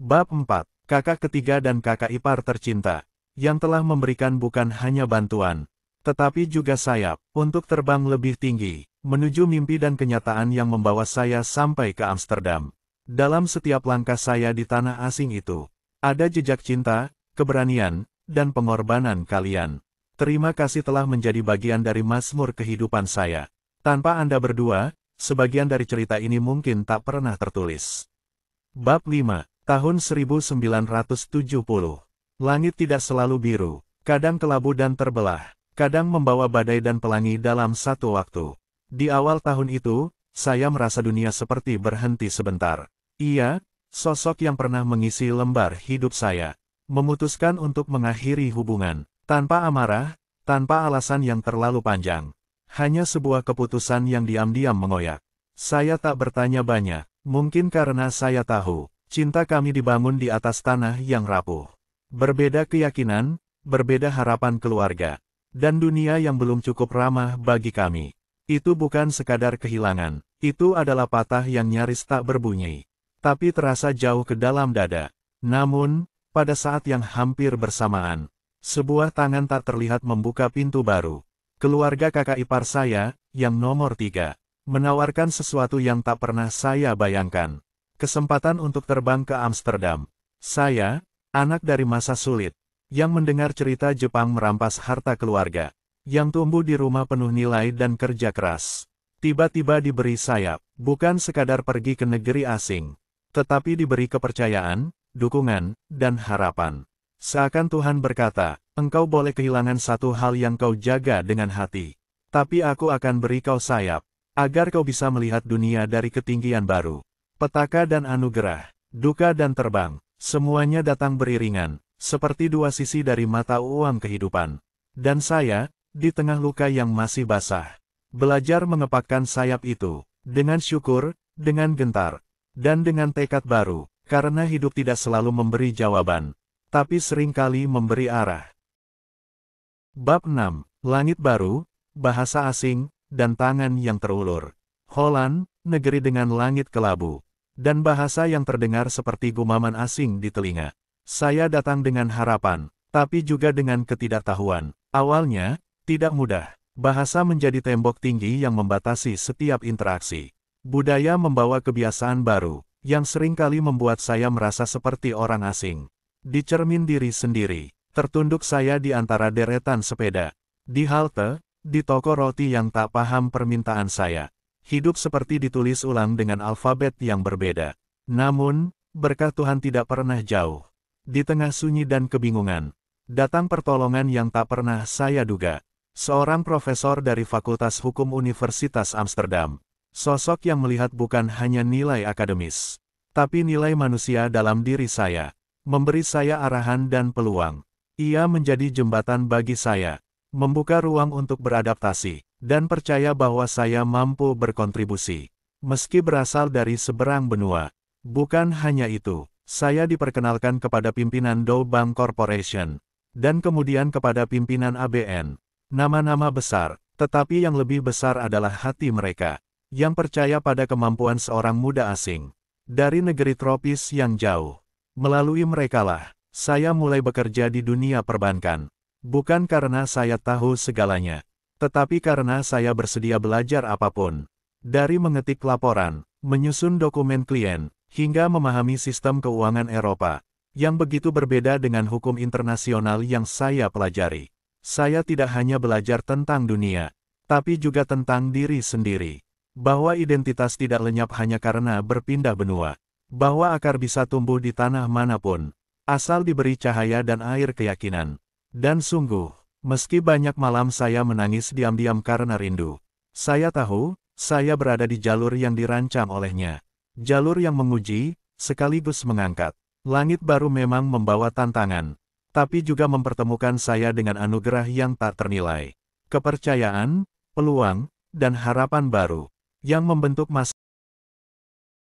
Bab 4. Kakak ketiga dan kakak ipar tercinta, yang telah memberikan bukan hanya bantuan, tetapi juga sayap, untuk terbang lebih tinggi, menuju mimpi dan kenyataan yang membawa saya sampai ke Amsterdam. Dalam setiap langkah saya di tanah asing itu, ada jejak cinta, keberanian, dan pengorbanan kalian. Terima kasih telah menjadi bagian dari mazmur kehidupan saya. Tanpa Anda berdua, sebagian dari cerita ini mungkin tak pernah tertulis. Bab 5. Tahun 1970. Langit tidak selalu biru, kadang kelabu dan terbelah, kadang membawa badai dan pelangi dalam satu waktu. Di awal tahun itu, saya merasa dunia seperti berhenti sebentar. Ia, sosok yang pernah mengisi lembar hidup saya, memutuskan untuk mengakhiri hubungan, tanpa amarah, tanpa alasan yang terlalu panjang. Hanya sebuah keputusan yang diam-diam mengoyak. Saya tak bertanya banyak, mungkin karena saya tahu, cinta kami dibangun di atas tanah yang rapuh. Berbeda keyakinan, berbeda harapan keluarga, dan dunia yang belum cukup ramah bagi kami. Itu bukan sekadar kehilangan, itu adalah patah yang nyaris tak berbunyi, tapi terasa jauh ke dalam dada. Namun, pada saat yang hampir bersamaan, sebuah tangan tak terlihat membuka pintu baru. Keluarga kakak ipar saya, yang nomor 3, menawarkan sesuatu yang tak pernah saya bayangkan. Kesempatan untuk terbang ke Amsterdam. Saya, anak dari masa sulit, yang mendengar cerita Jepang merampas harta keluarga, yang tumbuh di rumah penuh nilai dan kerja keras, tiba-tiba diberi sayap, bukan sekadar pergi ke negeri asing, tetapi diberi kepercayaan, dukungan, dan harapan. Seakan Tuhan berkata, engkau boleh kehilangan satu hal yang kau jaga dengan hati, tapi aku akan beri kau sayap, agar kau bisa melihat dunia dari ketinggian baru. Petaka dan anugerah, duka dan terbang, semuanya datang beriringan, seperti dua sisi dari mata uang kehidupan. Dan saya, di tengah luka yang masih basah, belajar mengepakkan sayap itu, dengan syukur, dengan gentar, dan dengan tekad baru, karena hidup tidak selalu memberi jawaban, tapi seringkali memberi arah. Bab 6. Langit baru, bahasa asing, dan tangan yang terulur. Holland, negeri dengan langit kelabu, dan bahasa yang terdengar seperti gumaman asing di telinga. Saya datang dengan harapan, tapi juga dengan ketidaktahuan. Awalnya, tidak mudah. Bahasa menjadi tembok tinggi yang membatasi setiap interaksi. Budaya membawa kebiasaan baru, yang seringkali membuat saya merasa seperti orang asing. Di cermin diri sendiri, tertunduk saya di antara deretan sepeda. Di halte, di toko roti yang tak paham permintaan saya. Hidup seperti ditulis ulang dengan alfabet yang berbeda. Namun, berkah Tuhan tidak pernah jauh. Di tengah sunyi dan kebingungan, datang pertolongan yang tak pernah saya duga. Seorang profesor dari Fakultas Hukum Universitas Amsterdam. Sosok yang melihat bukan hanya nilai akademis, tapi nilai manusia dalam diri saya. Memberi saya arahan dan peluang. Ia menjadi jembatan bagi saya, membuka ruang untuk beradaptasi, dan percaya bahwa saya mampu berkontribusi. Meski berasal dari seberang benua. Bukan hanya itu, saya diperkenalkan kepada pimpinan Dow Bank Corporation, dan kemudian kepada pimpinan ABN. Nama-nama besar, tetapi yang lebih besar adalah hati mereka, yang percaya pada kemampuan seorang muda asing, dari negeri tropis yang jauh. Melalui merekalah, saya mulai bekerja di dunia perbankan. Bukan karena saya tahu segalanya, tetapi karena saya bersedia belajar apapun. Dari mengetik laporan, menyusun dokumen klien, hingga memahami sistem keuangan Eropa, yang begitu berbeda dengan hukum internasional yang saya pelajari. Saya tidak hanya belajar tentang dunia, tapi juga tentang diri sendiri. Bahwa identitas tidak lenyap hanya karena berpindah benua. Bahwa akar bisa tumbuh di tanah manapun, asal diberi cahaya dan air keyakinan. Dan sungguh, meski banyak malam saya menangis diam-diam karena rindu, saya tahu, saya berada di jalur yang dirancang olehnya. Jalur yang menguji, sekaligus mengangkat. Langit baru memang membawa tantangan, tapi juga mempertemukan saya dengan anugerah yang tak ternilai. Kepercayaan, peluang, dan harapan baru, yang membentuk masa.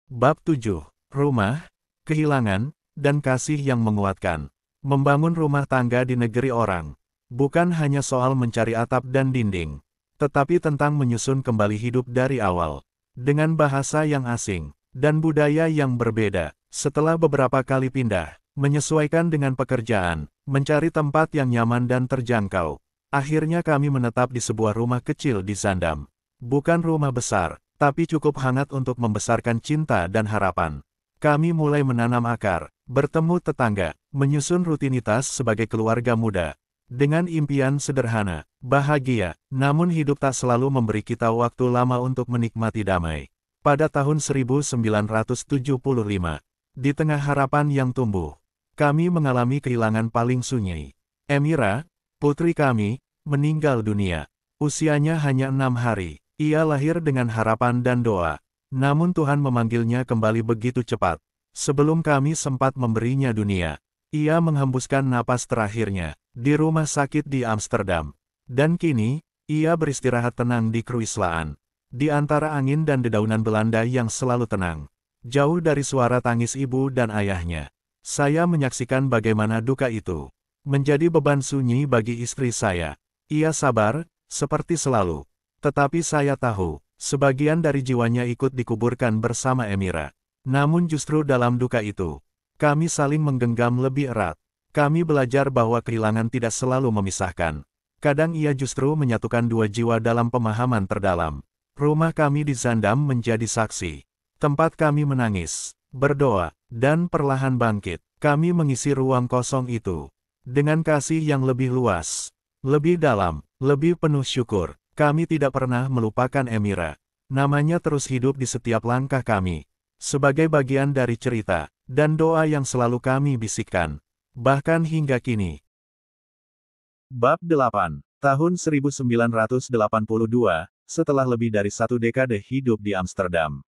Bab 7. Rumah, kehilangan, dan kasih yang menguatkan. Membangun rumah tangga di negeri orang, bukan hanya soal mencari atap dan dinding, tetapi tentang menyusun kembali hidup dari awal. Dengan bahasa yang asing, dan budaya yang berbeda. Setelah beberapa kali pindah, menyesuaikan dengan pekerjaan, mencari tempat yang nyaman dan terjangkau, akhirnya kami menetap di sebuah rumah kecil di Zaandam. Bukan rumah besar, tapi cukup hangat untuk membesarkan cinta dan harapan. Kami mulai menanam akar, bertemu tetangga, menyusun rutinitas sebagai keluarga muda. Dengan impian sederhana, bahagia, namun hidup tak selalu memberi kita waktu lama untuk menikmati damai. Pada tahun 1975, di tengah harapan yang tumbuh, kami mengalami kehilangan paling sunyi. Emira, putri kami, meninggal dunia. Usianya hanya 6 hari. Ia lahir dengan harapan dan doa. Namun Tuhan memanggilnya kembali begitu cepat. Sebelum kami sempat memberinya dunia, ia menghembuskan napas terakhirnya di rumah sakit di Amsterdam. Dan kini, ia beristirahat tenang di Kruislaan, di antara angin dan dedaunan Belanda yang selalu tenang. Jauh dari suara tangis ibu dan ayahnya, saya menyaksikan bagaimana duka itu menjadi beban sunyi bagi istri saya. Ia sabar, seperti selalu. Tetapi saya tahu, sebagian dari jiwanya ikut dikuburkan bersama Emira. Namun justru dalam duka itu, kami saling menggenggam lebih erat. Kami belajar bahwa kehilangan tidak selalu memisahkan. Kadang ia justru menyatukan dua jiwa dalam pemahaman terdalam. Rumah kami di Zaandam menjadi saksi. Tempat kami menangis, berdoa, dan perlahan bangkit. Kami mengisi ruang kosong itu dengan kasih yang lebih luas, lebih dalam, lebih penuh syukur. Kami tidak pernah melupakan Emira. Namanya terus hidup di setiap langkah kami, sebagai bagian dari cerita dan doa yang selalu kami bisikkan, bahkan hingga kini. Bab 8. Tahun 1982, setelah lebih dari 1 dekade hidup di Amsterdam,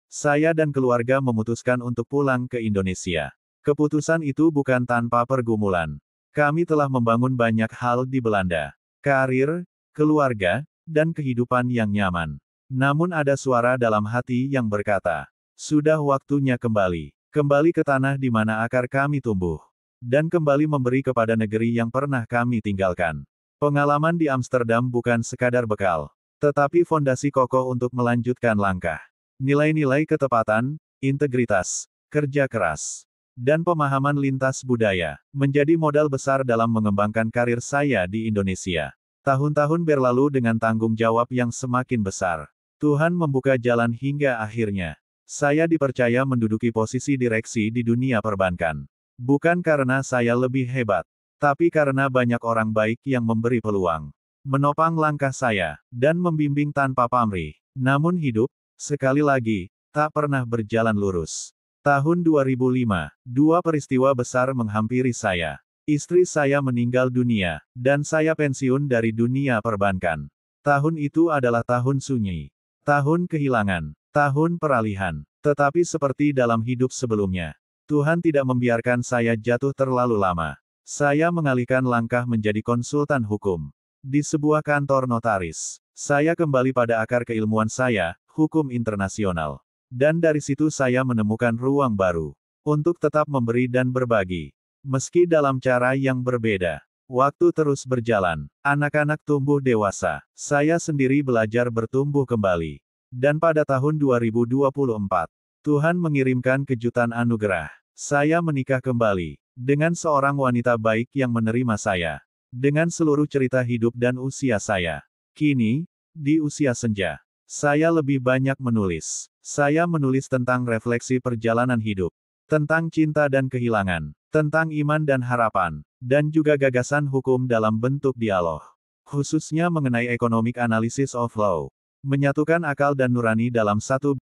saya dan keluarga memutuskan untuk pulang ke Indonesia. Keputusan itu bukan tanpa pergumulan. Kami telah membangun banyak hal di Belanda. Karir, keluarga, dan kehidupan yang nyaman. Namun ada suara dalam hati yang berkata, sudah waktunya kembali. Kembali ke tanah di mana akar kami tumbuh. Dan kembali memberi kepada negeri yang pernah kami tinggalkan. Pengalaman di Amsterdam bukan sekadar bekal, tetapi fondasi kokoh untuk melanjutkan langkah. Nilai-nilai ketepatan, integritas, kerja keras, dan pemahaman lintas budaya, menjadi modal besar dalam mengembangkan karir saya di Indonesia. Tahun-tahun berlalu dengan tanggung jawab yang semakin besar. Tuhan membuka jalan hingga akhirnya saya dipercaya menduduki posisi direksi di dunia perbankan. Bukan karena saya lebih hebat, tapi karena banyak orang baik yang memberi peluang, menopang langkah saya, dan membimbing tanpa pamrih. Namun hidup, sekali lagi, tak pernah berjalan lurus. Tahun 2005, dua peristiwa besar menghampiri saya. Istri saya meninggal dunia, dan saya pensiun dari dunia perbankan. Tahun itu adalah tahun sunyi. Tahun kehilangan. Tahun peralihan. Tetapi seperti dalam hidup sebelumnya, Tuhan tidak membiarkan saya jatuh terlalu lama. Saya mengalihkan langkah menjadi konsultan hukum. Di sebuah kantor notaris, saya kembali pada akar keilmuan saya, hukum internasional. Dan dari situ saya menemukan ruang baru untuk tetap memberi dan berbagi. Meski dalam cara yang berbeda. Waktu terus berjalan, anak-anak tumbuh dewasa, saya sendiri belajar bertumbuh kembali. Dan pada tahun 2024, Tuhan mengirimkan kejutan anugerah. Saya menikah kembali dengan seorang wanita baik yang menerima saya. Dengan seluruh cerita hidup dan usia saya. Kini, di usia senja, saya lebih banyak menulis. Saya menulis tentang refleksi perjalanan hidup, tentang cinta dan kehilangan, tentang iman dan harapan, dan juga gagasan hukum dalam bentuk dialog. Khususnya mengenai economic analysis of law. Menyatukan akal dan nurani dalam satu.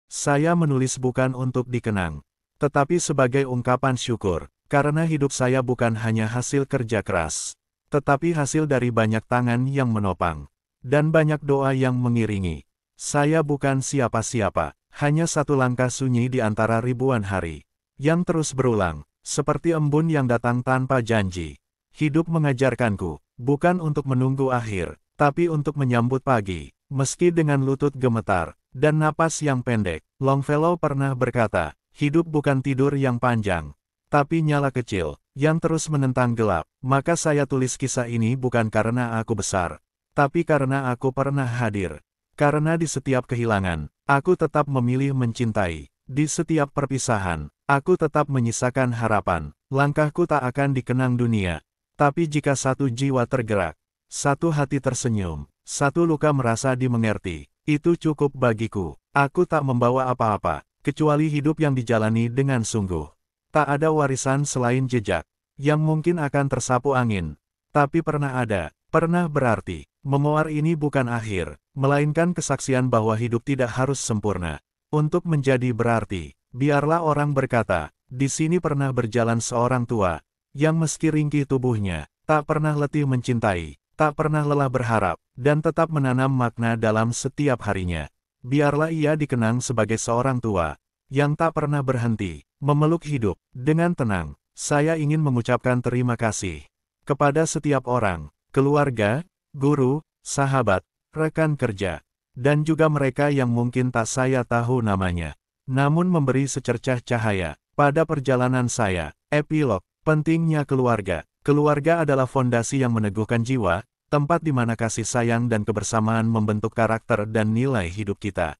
Saya menulis bukan untuk dikenang, tetapi sebagai ungkapan syukur, karena hidup saya bukan hanya hasil kerja keras, tetapi hasil dari banyak tangan yang menopang, dan banyak doa yang mengiringi. Saya bukan siapa-siapa, hanya satu langkah sunyi di antara ribuan hari, yang terus berulang, seperti embun yang datang tanpa janji. Hidup mengajarkanku, bukan untuk menunggu akhir, tapi untuk menyambut pagi, meski dengan lutut gemetar, dan napas yang pendek. Longfellow pernah berkata, hidup bukan tidur yang panjang, tapi nyala kecil, yang terus menentang gelap. Maka saya tulis kisah ini bukan karena aku besar, tapi karena aku pernah hadir. Karena di setiap kehilangan, Aku tetap memilih mencintai. Di setiap perpisahan, aku tetap menyisakan harapan. Langkahku tak akan dikenang dunia. Tapi jika satu jiwa tergerak, satu hati tersenyum, satu luka merasa dimengerti, itu cukup bagiku. Aku tak membawa apa-apa, kecuali hidup yang dijalani dengan sungguh. Tak ada warisan selain jejak, yang mungkin akan tersapu angin. Tapi pernah ada, pernah berarti. Memoir ini bukan akhir, melainkan kesaksian bahwa hidup tidak harus sempurna. Untuk menjadi berarti, biarlah orang berkata, di sini pernah berjalan seorang tua, yang meski ringkih tubuhnya, tak pernah letih mencintai, tak pernah lelah berharap, dan tetap menanam makna dalam setiap harinya. Biarlah ia dikenang sebagai seorang tua, yang tak pernah berhenti, memeluk hidup, dengan tenang. Saya ingin mengucapkan terima kasih kepada setiap orang, keluarga, guru, sahabat, rekan kerja, dan juga mereka yang mungkin tak saya tahu namanya, namun memberi secercah cahaya pada perjalanan saya. Epilog, pentingnya keluarga. Keluarga adalah fondasi yang meneguhkan jiwa, tempat di mana kasih sayang dan kebersamaan membentuk karakter dan nilai hidup kita.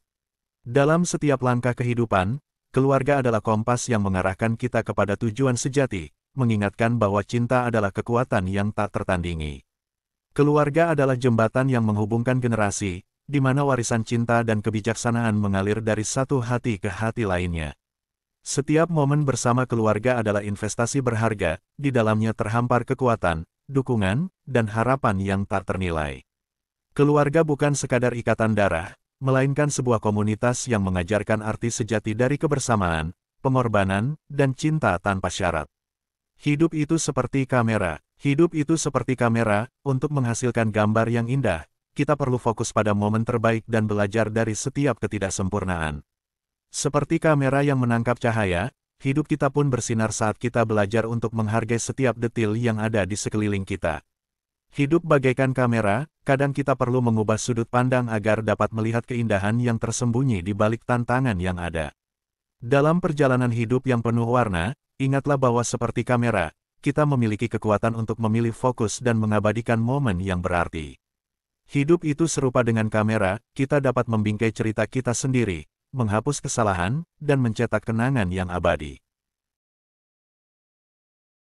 Dalam setiap langkah kehidupan, keluarga adalah kompas yang mengarahkan kita kepada tujuan sejati, mengingatkan bahwa cinta adalah kekuatan yang tak tertandingi. Keluarga adalah jembatan yang menghubungkan generasi, di mana warisan cinta dan kebijaksanaan mengalir dari satu hati ke hati lainnya. Setiap momen bersama keluarga adalah investasi berharga, di dalamnya terhampar kekuatan, dukungan, dan harapan yang tak ternilai. Keluarga bukan sekadar ikatan darah, melainkan sebuah komunitas yang mengajarkan arti sejati dari kebersamaan, pengorbanan, dan cinta tanpa syarat. Hidup itu seperti kamera. Hidup itu seperti kamera, untuk menghasilkan gambar yang indah, kita perlu fokus pada momen terbaik dan belajar dari setiap ketidaksempurnaan. Seperti kamera yang menangkap cahaya, hidup kita pun bersinar saat kita belajar untuk menghargai setiap detil yang ada di sekeliling kita. Hidup bagaikan kamera, kadang kita perlu mengubah sudut pandang agar dapat melihat keindahan yang tersembunyi di balik tantangan yang ada. Dalam perjalanan hidup yang penuh warna, ingatlah bahwa seperti kamera, kita memiliki kekuatan untuk memilih fokus dan mengabadikan momen yang berarti. Hidup itu serupa dengan kamera, kita dapat membingkai cerita kita sendiri, menghapus kesalahan, dan mencetak kenangan yang abadi.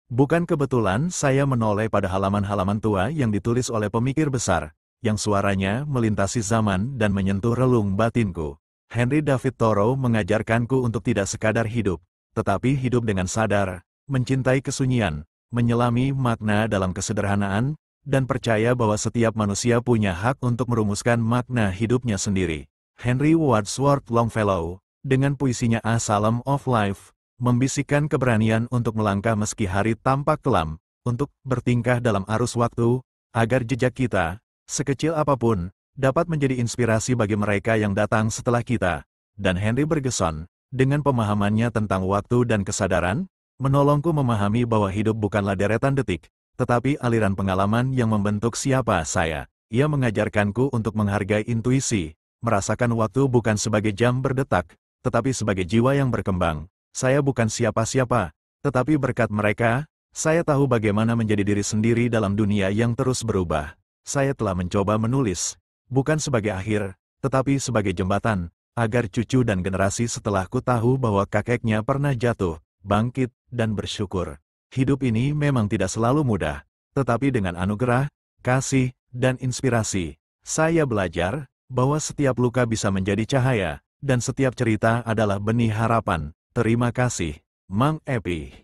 Bukan kebetulan saya menoleh pada halaman-halaman tua yang ditulis oleh pemikir besar, yang suaranya melintasi zaman dan menyentuh relung batinku. Henry David Thoreau mengajarkanku untuk tidak sekadar hidup, tetapi hidup dengan sadar, mencintai kesunyian, menyelami makna dalam kesederhanaan, dan percaya bahwa setiap manusia punya hak untuk merumuskan makna hidupnya sendiri. Henry Wadsworth Longfellow, dengan puisinya A Psalm of Life, membisikkan keberanian untuk melangkah meski hari tampak kelam, untuk bertingkah dalam arus waktu, agar jejak kita, sekecil apapun, dapat menjadi inspirasi bagi mereka yang datang setelah kita. Dan Henry Bergson, dengan pemahamannya tentang waktu dan kesadaran, menolongku memahami bahwa hidup bukanlah deretan detik, tetapi aliran pengalaman yang membentuk siapa saya. Ia mengajarkanku untuk menghargai intuisi, merasakan waktu bukan sebagai jam berdetak, tetapi sebagai jiwa yang berkembang. Saya bukan siapa-siapa, tetapi berkat mereka, saya tahu bagaimana menjadi diri sendiri dalam dunia yang terus berubah. Saya telah mencoba menulis, bukan sebagai akhir, tetapi sebagai jembatan, agar cucu dan generasi setelahku tahu bahwa kakeknya pernah jatuh, bangkit, dan bersyukur. Hidup ini memang tidak selalu mudah, tetapi dengan anugerah, kasih, dan inspirasi, saya belajar bahwa setiap luka bisa menjadi cahaya, dan setiap cerita adalah benih harapan. Terima kasih, Mang Epi.